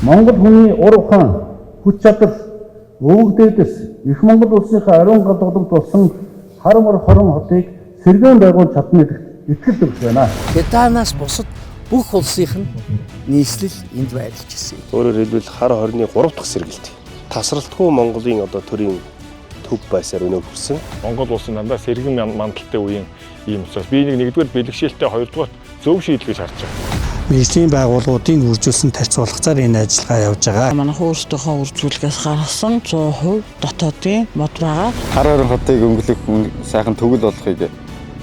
Монгол хүний ур ухаан, хүч чадал, өвөг дээдэс их Монгол улсынхаа ариун гадууламж болсон Харамар хорон хотыг сэргээн байгуул чадна гэдэгт итгэл төрж байна. Таанаас бусад бүх улсынх нь нийслэл энд байрлаж ирсэн. Өөрөөр хэлбэл хар хорны 3 дахь сэргэлт. Тасралтгүй Монголын одоо төрийн төв байсаар өнөө хүрсэн. Монгол улсын дандаа сэргэн мандалтай үеийн ийм учраас би нэгдүгээр бэлгшээлтэй, хоёрдугаар зөв шийдэл гэж харж байгаа. Мэргэжлийн байгууллагуудын үржүүлсэн тарьцуулгацаар энэ ажиллагаа явж байгаа. Манайх өөрсдийнхөө үржүүлгээс гаргасан 100% дотоодын мод байгаа. Хар хорон хотыг өнгөлөх сайхан төгөл болохыг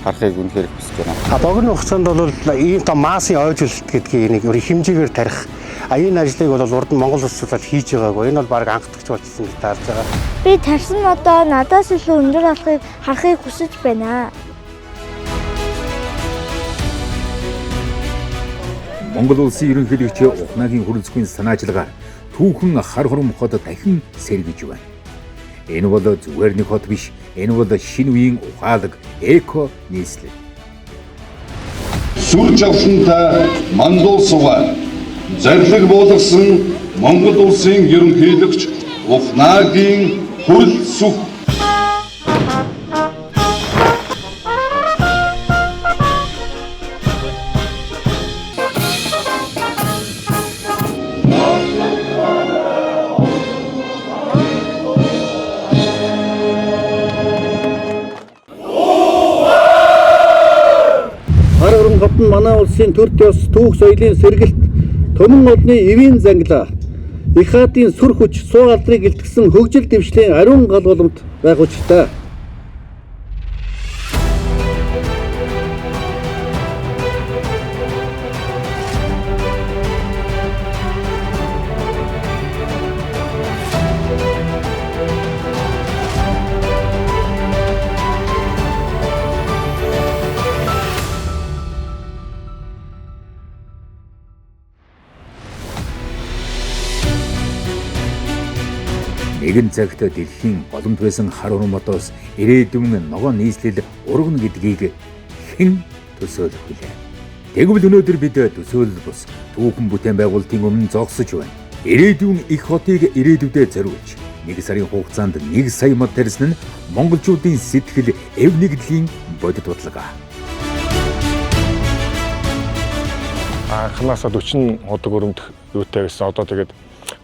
харахыг үнэхээр хүсэж байна. Богино хугацаанд бол ийм том массын ойжуулалт гэдгийг нэг хэмжээгээр тарих. Энэ ажлыг бол урд нь Монгол улс бол хийж байгаагүй. Энэ бол баг анхдагч болчихсон гэж таарж байгаа. Би тарсан модоо надаас илүү өндөр болохыг харахыг хүсэж байна. Монгол улсын ерөнхийлөгч Ухнагийн хүрэлцэгийн санаачлагаар түүхэн хар хором хот дахин сэргэж байна. Энэ бол зүгээр нэг хот биш. Энэ бол шинэ үеийн ухаалаг эко нийслэл. Сүр жавхлантай мандуулсуга зарлиг болгосон Монгол улсын ерөнхийлөгч Ухнагийн хүрэлцэг Хот нь манай улсын төр төс түүх соёлын сэргэлт Төмөн одны эвийн зангилаа их хаатын сүр хүч суу алдрыг илтгэсэн хөгжил дэвшлийн ариун галгууламж байх учиртай. Нэгэн цагт дэлхийн боломж байсан хар хором хотоос ирээдүйн ногоон нийслэл ургана гэдгийг хэн төсөөлөх вүлээ. Тэгвэл өнөөдөр бид төсөөлөл бус түүхэн бүтээн байгуулалтын өмнө зогсож байна. Ирээдүйн их хотыг ирээдүйдээ зориулж 1 сарын хугацаанд 1 сая мод тарьсан нь монголчуудын сэтгэл эв нэгдлийн бодит бодлого. Анхнаасаа 40 ходог өрөмдөх юутай гэсэн одоо тэгээд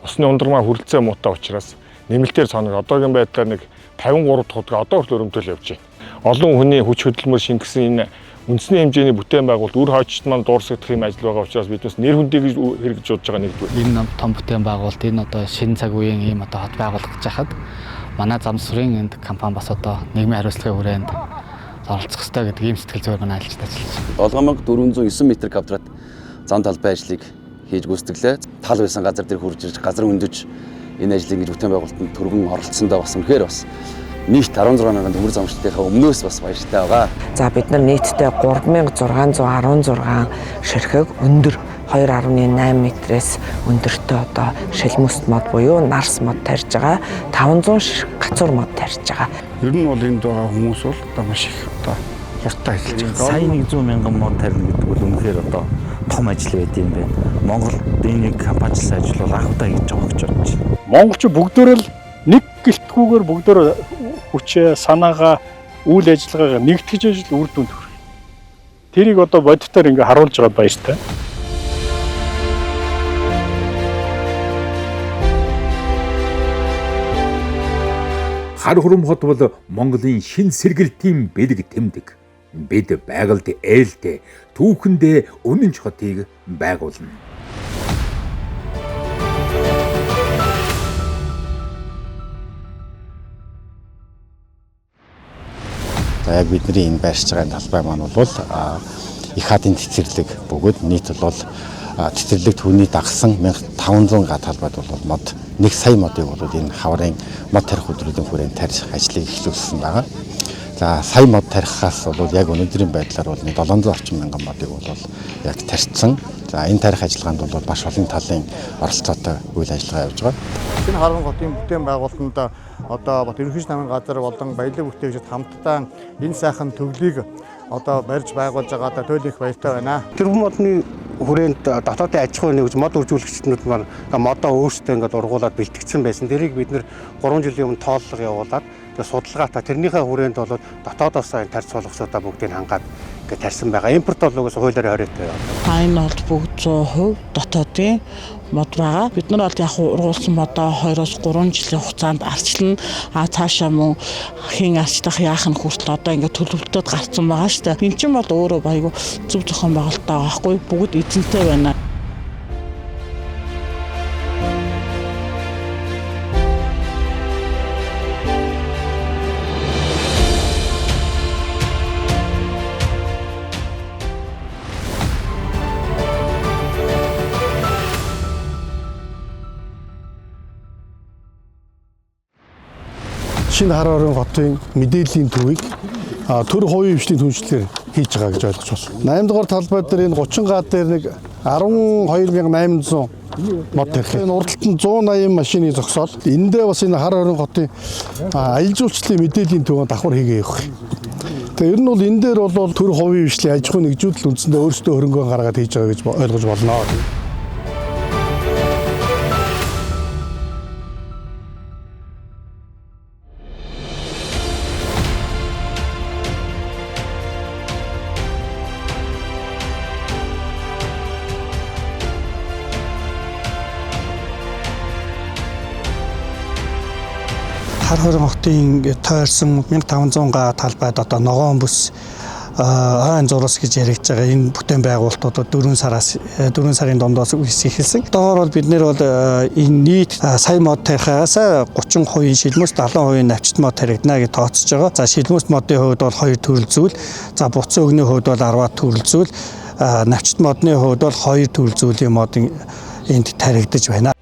усны ундрмаа хүрэлцээ муутай учраас нэмэлтээр цааныг одоогийн байдлаар нэг 53 дахь удаа одоо хүртэл өрөмтөл явж байна. Олон хүний хүч хөдөлмөр шингэсэн энэ үндэсний хэмжээний бүтээн байгуулалт үр хойчт маань дуурсагдах юм ажил байгаа учраас биднес нэр хүндийг хэрэгжиж удаж байгаа нэгдүгээр. Энэ том бүтээн байгуулалт энэ одоо шинэ цаг үеийн ийм одоо хот байгуулах гэж хахад манай зам сүрийн энд компани бас одоо нийгмийн хариуцлагын хүрээнд оролцох хэрэгтэй гэдэг ийм сэтгэл зүйн манай ажилд ажиллаж байна. 7409 м квадрат зам талбай ажлыг хийж гүйцэтгэлээ. Тал байсан газар дээр хурж ирж газар өндөж энэ ажлыг ингэж бүтээн байгуулалтанд түргэн оролцсондоо бас үнэхээр бас нийт 16 мянган төмөр замшилтынхаа өмнөөс бас баяртай байгаа. За бид нар нийтдээ 3616 ширхэг өндөр 2.8 метрээс өндөртөө одоо шилмөст мод буюу нарс мод тарьж байгаа. 500 ширхэг гацуур мод тарьж байгаа. Ер нь бол энд байгаа хүмүүс бол одоо маш их одоо хурдтай ажиллаж байгаа. Сая 100 мянган мод тарина гэдэг бол үнэхээр одоо том ажил байд юм байна. Монголд энэ компаничлал ажил бол анхудаа хийж байгаа гэж бодож байна. Монголч бүгдөө л нэг гэлтгүүгээр бүгдөө хүчээ, санаагаа, үйл ажиллагаагаа нэгтгэж ажил үр дүнд хүрэх. Тэрийг одоо бодитоор ингээ харуулж байгаа баяртай. Хар хором хот бол Монголын шин сэргэлтийн бэлэг тэмдэг. Бид байгальд ээлтэй түүхэндээ үнэнч хотыг байгуулна. За яг бидний энэ байршиж байгаа талбай маань бол их хаатын цэцэрлэг бөгөөд нийт бол цэцэрлэг түүний дагсан 1500 га талбайд бол мод 1 сая модыг бол энэ хаврын мод тарих өдрүүдийн хүрээнд тарьж ажлыг эхлүүлсэн байгаа. За сая мод тарихаас бол яг өнөөдрийн байдлаар бол 700 орчим мянган модыг бол яг тарьсан. За энэ тарих ажиллагаанд бол маш олон талын оролцоотой үйл ажиллагаа явж байгаа. Шинэ Харан хотын бүтээн байгуулалтанд одоо бат ерөнхий намын газар болон баялаг бүтээгчид хамтдаа энэ сайхан төглийг одоо барьж байгуулж байгаадаа туйлын их баяртай байна. Тэр модны хүрээнд дотоодын аж ахуйн нэгж мод үржүүлэгчдүүд маань модоо өөрсдөө ингээд ургуулад бэлтгэсэн байсан. Тэрийг бид нэр 3 жилийн өмнө тооллого явуулаад тэгээд судалгаатаа тэрнийхээ хүрээнд бол дотоодоос тарц суулгачдаа бүгдийг хангаад ингээд тарьсан байгаа. Импорт бол угсаа хуулиар хориотой байна. Энэ бол бүгд 100% дотоодын мод байгаа. Бид нар бол яг ургуулсан модоо 2-3 жилийн хугацаанд арчилна. Цаашаа мөн хийн арчлах яах нь хүртэл одоо ингээд төлөвлөлтөд гарцсан байгаа шүү дээ. Энд чинь бол өөрөө баягүй зөв зохион байгуулалттай байгаа байхгүй. Бүгд эзэнтэй байна. Шинэ хар орон хотын мэдээллийн төвийг төр хувийн хвшлийн түншлэлээр хийж байгаа гэж ойлгож байна. 8 дугаар талбай дээр энэ 30 га дээр нэг 12800 мод тарих. Энэ урдталт нь 180 машины зогсоол. Эндээ бас энэ хар орон хотын аялал жуулчлалын мэдээллийн төвөнд давхар хийгээ явах. Тэгээ ер нь бол энэ дээр бол төр хувийн хвшлийн аж ахуйн нэгжүүдэл үндсэндээ өөрсдөө хөрөнгө гаргаад хийж байгаа гэж ойлгож болно. Хар хорон хотын тойрсон 1500 га талбайд одоо ногоон бүс ойн зураас гэж яригдж байгаа энэ бүтээн байгуулалтууд 4 сарын дундаас эхэлсэн. Одоогоор бол бид нэр бол энэ нийт сая мод тарихаас 30% шилмэс 70% навчит мод таригдана гэж тооцож байгаа. За шилмэс модын хувьд бол 2 төрөл зүйл, за буцан өгний хувьд бол 10 төрөл зүйл, навчит модны хувьд бол 2 төрөл зүйлийн мод энд таригдаж байна.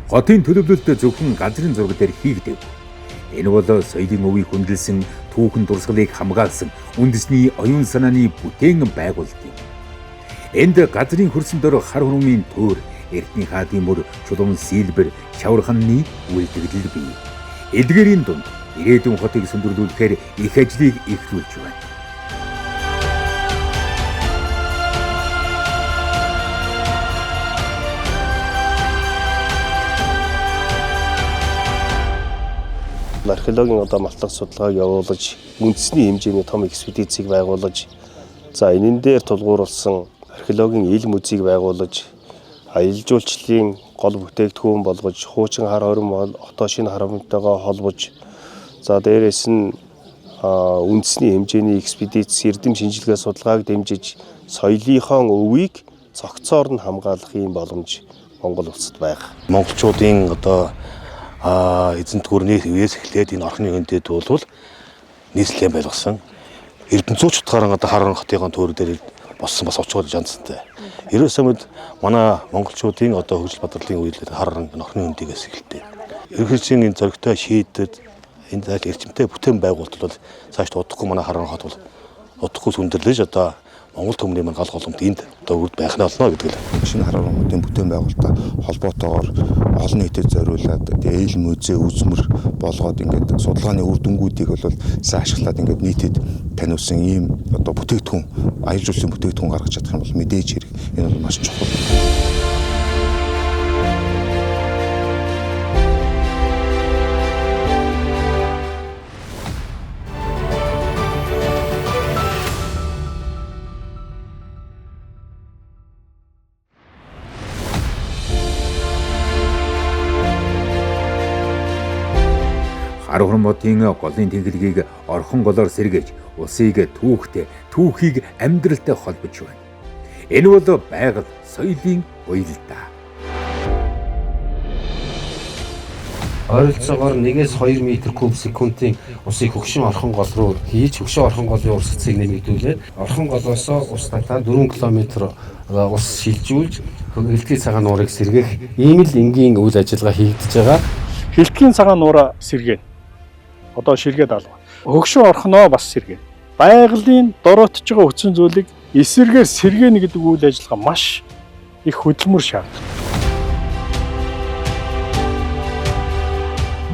Хотын төлөвлөлт зөвхөн газрын зураг дээр хийгдэв. Энэ бол соёлын өвийг хөндлөсөн, түүхэн дурсгалыг хамгаалсан үндэсний оюун санааны бүтээн байгуулалт юм. Энд газрын хөрсөн дор хар хөрмийн төр, эртний хаадын мөр, чулуун сэлбэр, шаварханны үйлдвэрлэл бий. Эдгээрийн дунд ирээдүйн хотыг сүндэрлүүлэхээр их ажлыг эхлүүлж байна. Археологийн малтах судалгааг явуулж, үндэсний хэмжээний том экспедицийг байгуулж, за энэн дээр тулгуурласан археологийн ил музейг байгуулж, аялал жуулчлалын гол бүтээгдэхүүн болгож, хуучин хар хором хотоо шинэ хар хоромтойгоо холбож, за дээрээс нь үндэсний хэмжээний экспедиц, эрдэм шинжилгээ судалгааг дэмжиж, соёлынхон өвийг цогцоор нь хамгаалах юм боломж Монгол улсад байгаа. Монголчуудын эзэнт гүрний үеэс эхлээд энэ орхины хөндөд бол нийслэлийн байлгасан Эрдэнэцүүч утгаараа хар хорон хотын төр дээр боссон бас очгоод жанцтай. 90-с өмнө манай монголчуудын хөгжил бадралын үйл хар хорон орхины хөндөгөөс эхэлдэг. Ерөнхийдөө энэ зоригтой шийдэд энэ эрчимтэй бүтээн байгуулалт бол цааш удахгүй манай хар хорон хот бол удахгүй сүндэрлэж Монгол төмний маань гал голомт энд урд байх нь болно гэдэг л. Шинэ хар хорон хотын бүтээн байгуулалтаа холбоотойгоор олон нийтэд зориулаад ил музей үзмэр болгоод ингээд судалгааны үр дүнгуудыг бол сайн ашиглаад ингээд нийтэд таниулсан ийм бүтээгдэхүүн, аялал жуулчлалын бүтээгдэхүүн гаргаж чадах юм бол мэдээж хэрэг энэ бол маш чухал. Хар хорон модын голын тэнхлэгийг орхон голоор сэргээж, усыг түүхийг амьдралтай холбож байна. Энэ бол байгаль, соёлын уялдаа. Ойролцоогоор 1-2 м/с-ийн усыг хөгшин орхон гол руу хийж, хөгшин орхон голын урсгалыг нэмэгдүүлээд, орхон голоос ус татаад 4 км ус шилжүүлж, хилтгэл цагаан нуурыг сэргээх ийм л энгийн үйл ажиллагаа хийгдэж байгаа. Хилтгэлийн цагаан нуураа сэргээн. Одоо ширгээд алга. Хөгшин орхоноо бас сэргээн. байгалийн дороотж байгаа хүчин зүйлийг эсэргээр сэргээнэ гэдэг үйл ажиллагаа маш их хөдөлмөр шаарддаг.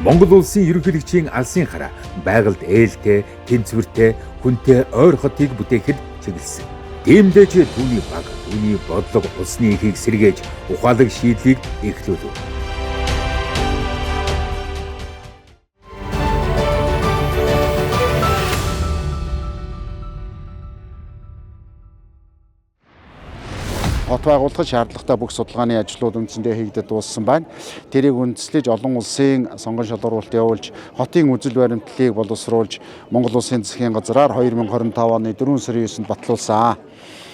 Монгол улсын ерөнхийлөгчийн алсын хараа байгальд ээлтэй, тэнцвэртэй, хүнтэй ойр хотыг бүтээхэд чиглэсэн. Тиймдээ түүний баг, түүний бодлого улсны ихийг сэргээж ухаалаг шийдлийг эхлүүлв. Хот байгуулахад шаардлагатай бүх судалгааны ажлууд үндсэндээ хийгдэж дууссан байна. Тэрийг үндэслэж олон улсын сонгон шалгуулалт явуулж, хотын үзэл баримтлалыг боловсруулж, Монгол Улсын засгийн газраар 2025 оны 4 сарын 9-нд батлуулсан.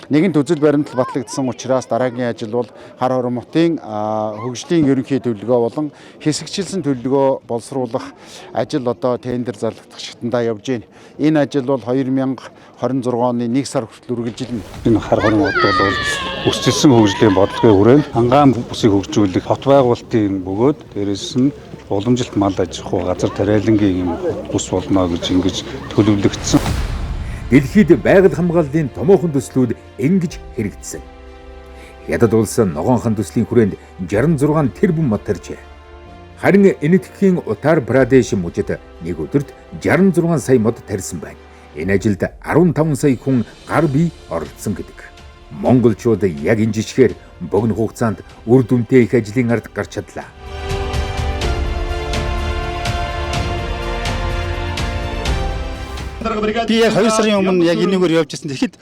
Нэгэнт үзэл баримтлал батлагдсан учраас дараагийн ажил бол хар хормотын хөгжлийн ерөнхий төлөвлөгөө болон хэсэгчилсэн төлөвлөгөө боловсруулах ажил одоо тендер зарлагдах шатндаа явж байна. Энэ ажил бол 2026 оны 1 сар хүртэл үргэлжилнэ. Энэ хар хормот бол өсөлтсөн хөгжлийн бодлогын хүрээнд хангаан бүсийг хөгжүүлэх хот байгуулалтын бөгөөд дээрэс нь уламжилт мал аж ахуй газар тариалангийн бүс болно гэж ингэж төлөвлөгдсөн. Дэлхийд байгаль хамгааллын томоохон төслүүд ингэж хэрэгжсэн. Хятад улс ногоонхон төслийн хүрээнд 66 тэрбум мод тарьжээ. Харин Энэтхэгийн Утар Прадеш мужид нэг өдөрт 66 сая мод тарьсан байна. Энэ ажилд 15 сая хүн гар бие оролцсон гэдэг. Монголчууд яг энэ жишгээр богино хугацаанд үр дүнтэй их ажлын ард гарч чадлаа. Би яг 2 сарын өмнө яг энэгээр явж ирсэн. Тэгэхэд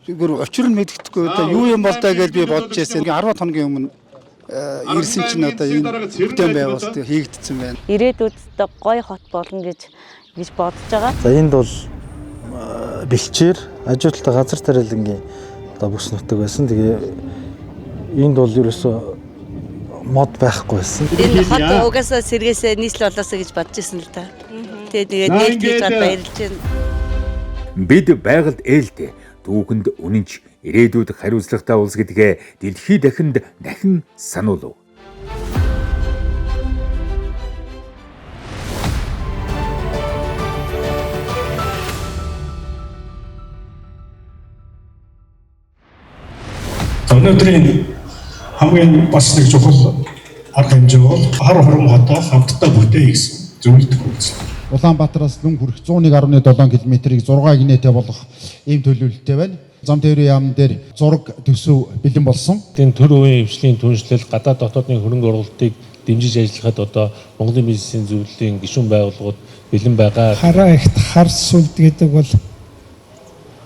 учир нь мэддэхгүй одоо юу юм бол таа гэж би бодож ирсэн. 10 хоногийн өмнө ирсэн чинь одоо энэ бүтээн байгуулалт хийгдсэн байна. Ирээдүйд гой хот болно гэж бодож байгаа. За энд бол бэлчээр ажилтнаа газар тариалангийн одоо бүс нутаг байсан. Тэгээ энд бол ерөөсөө мод байхгүй байсан. Энэ хот угаасаа сэргээсээ нийслэл болоосоо гэж бодож ирсэн л да. Тэгээд нийлж баярлж байна. Бид байгальд ээлтэй, түүхэнд үнэнч ирээдүйд хариуцлагатай улс гэдгээ дэлхий дахин сануулв. Өнөөдрийн хамгийн бас нэг чухал арга хэмжээ бол хар хором хотоо хамтдаа бүтээе гэсэн зөвлөлт өгсөн. Улаанбаатараас Лүн хүрэх 101.7 км-ийг 6 гинэтэй болгох ийм төлөвлөлттэй байна. Зам тээврийн яам дээр зураг төсөв бэлэн болсон. Энэ төр үеийн хвшлийн түншлэл гадаад дотоодын хөрөнгө оруулалтыг дэмжиж ажиллахад одоо Монголын бизнесийн зөвлөлийн гишүүн байгууллагууд бэлэн байгаа. Хараа ихт хар сүлд гэдэг бол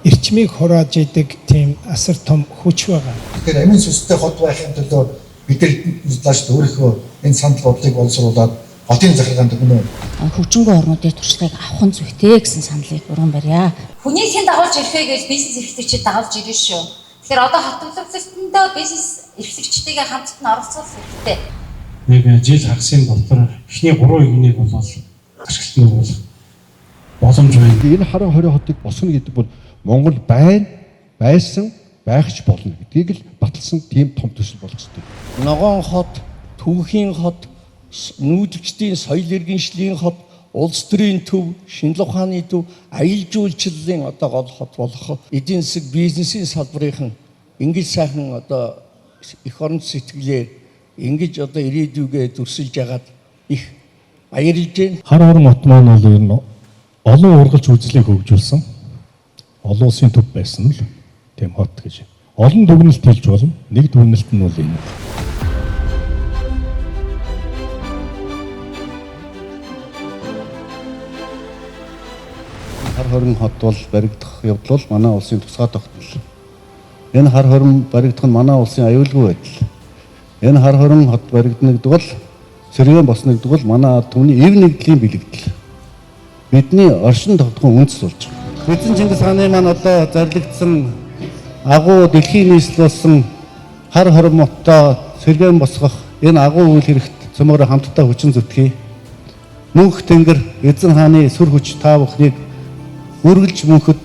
эрчмийг хурааж идэг тийм асар том хүч байгаа. Тэгэхээр амин сүстэй хот байхын төлөө бид нар өөрийнхөө энэ санал бодлыг боловсруулад хотын захиргаанд өгнө. Хөгжингөө орнуудын туршлагыг авах нь зүйтэй гэсэн саналыг өргөн барья. Хүний хэн дагуулж ирэхээ гэж бизнес эрхлэгчид дагуулж ирнэ шүү. Тэгэхээр одоо хот төлөвлөлтөндөө бизнес эрхлэгчдийн хамтд нь оролцох хэрэгтэй. Нэг жил хагасын дотор эхний 3 игнийг бол ашиглалтны бол боломж байна. Энэ харан хорийн хотыг босгоно гэдэг бол Монгол байсан байхч болно гэдгийг л баталсан тийм том төсөл болох ёстой. Ногоон хот, Түүхийн хот, нүүдэлчдийн соёл иргэншлийн хот, улс төрийн төв, шинжлэх ухааны төв, аялал жуулчлалын одоо гол хот болох эдийн засаг бизнесийн салбарын ингэж сайхан одоо эх орон сэтгэлээр ингэж одоо ирээдүйгээ дүрсэлж ягаад их баярлж байна. Хар хором хот маань бол ер нь олон ургалж үзлийг хөгжүүлсэн. Олон улсын төв байсан л тийм хот гэж. Олон дүгнэлт хэлж болно. Нэг дүгнэлт нь бол энэ. Хар хором хот бол баригдах явдал бол манай улсын тусгай тогтнол. Энэ хар хором баригдах нь манай улсын аюулгүй байдал. Энэ хар хором хот баригдана гэдэг бол сэргээн босно гэдэг бол манай ард түмний эв нэгдлийн бэлэгдэл. Бидний оршин тогтхон үндэс болж байгаа. Эзэн Чингис хааны маань одоо зарлагдсан агуу дэлхийн нийслэл болсон хар хором хотоо сэргээн босгох энэ агуу үйл хэрэгт цөмөөр хамтдаа хүчин зүтгэе. Мөнх тэнгэр эзэн хааны сүр хүч та бүхнийг үргэлж мөнхөд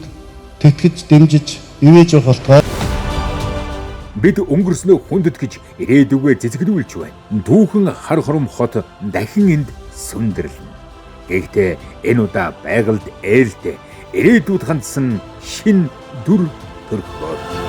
тэтгэж дэмжиж ивэж явах болтугай. Бид өнгөрснөө хүндэтгэж ирээдүгөө цэцгэлүүлж байна. Түүхэн хар хором хот дахин энд сүндэрлэнэ. Гэхдээ энэ удаа байгальд ээлтэй, ирээдүйд хандсан шин дүр төрхөөр.